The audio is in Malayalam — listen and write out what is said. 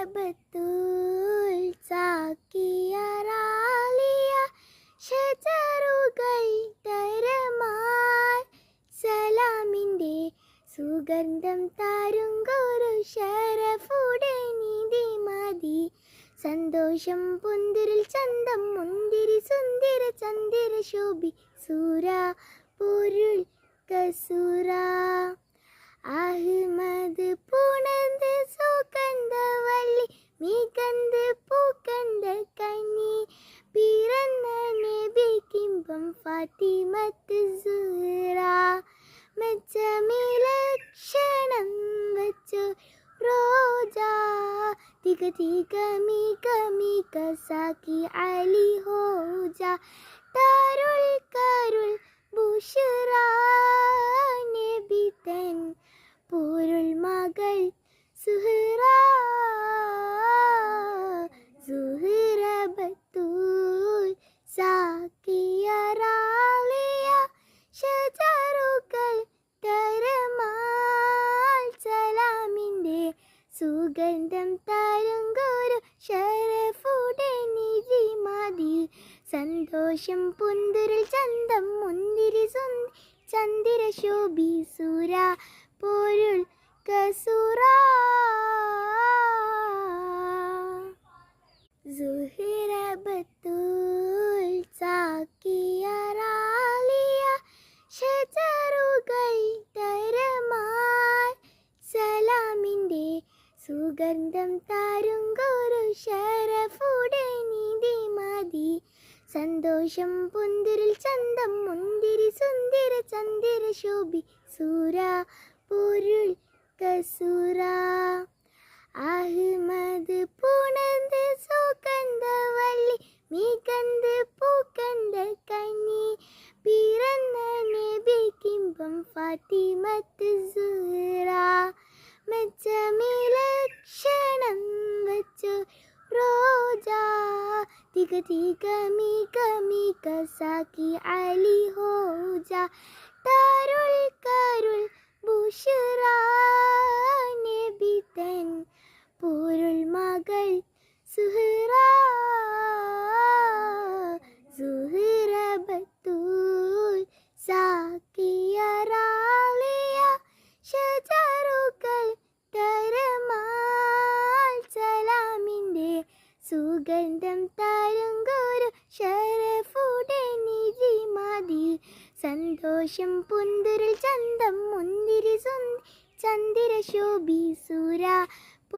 ബത്തൂൽ സാക്കിയ റാലിയ ഷജറുകൾ തരമാൽ സലാമിൻ്റെ സുഗന്ധം താരുങ്കൊരു ഷറഫുടെ നിധി മതി സന്തോഷം പുന്തിരിൽ ചന്തം മുന്തിരി സുന്ദര ചന്ദിര ശോഭി സൂര പൊരുൾ കസൂര അഹ്മദ് പുണന്ത് സുഗന്ധവല്ലി മികന്ത് പൂക്കണ്ട കനി പിറന്ന നബിക്കിമ്പം ഫാത്തിമത്ത് സുഹ്റ മെച്ചമിലക്ഷണം വച്ചു റോജ തിക തിക മിക മിക സാക്കി അലി ഹോജ താരുൾ കരുൾ ബുഷറ നബി തൻ പൊരുൾ മകൾ സുഹ്റ സുഹ്റ ബത്തൂൽ സാക്കിയ റാലിയ ഷജറുകൾ തരമാൽ സലാമിൻ്റെ സുഗന്ധം താരുങ്കൊരു ഷറഫുടെ നിധി മതി സന്തോഷം പുന്തിരിൽ ചന്തം മുന്തിരി ചന്ദിര ശോഭി സൂര പൊരുൾ കസൂറ സുഹ്റ ബത്തൂൽ സാക്കിയ റാലിയ ഷജറുകൾ തരമാൽ സലാമിൻ്റെ സുഗന്ധം താരുങ്കൊരു ഷറഫുടെ നിധി മതി സന്തോഷം പുന്തിരിൽ ചന്തം മുന്തിരി സുന്ദര ചന്ദിര ശോഭി സൂര പൊരുൾ കസൂര അഹ്മദ് പുണന്ത് സുഗന്ധവല്ലി മികന്ത് പൂക്കണ്ട കനി പിറന്ന നബിക്കിമ്പം ഫാത്തിമത്ത് സുഹ്റ മെച്ചമിലക്ഷണം വച്ചു റോജ തിക തിക മിക മിക സാക്കി അലി ഹോജ താരുൾ കരുൾ ബുഷറ നബി തൻ പൊരുൾ മകൾ സുഹ്റ സുഹ്റ ബത്തൂൽ സാക്കിയ റാലിയ ഷജറുകൾ തരമാൽ സലാമിൻ്റെ സുഗന്ധം താരുങ്കൊരു ഷറഫുടെ നിധി മതി സന്തോഷം പുന്തിരിൽ ചന്തം മുന്തിരി ചന്ദിര ശോഭി സൂര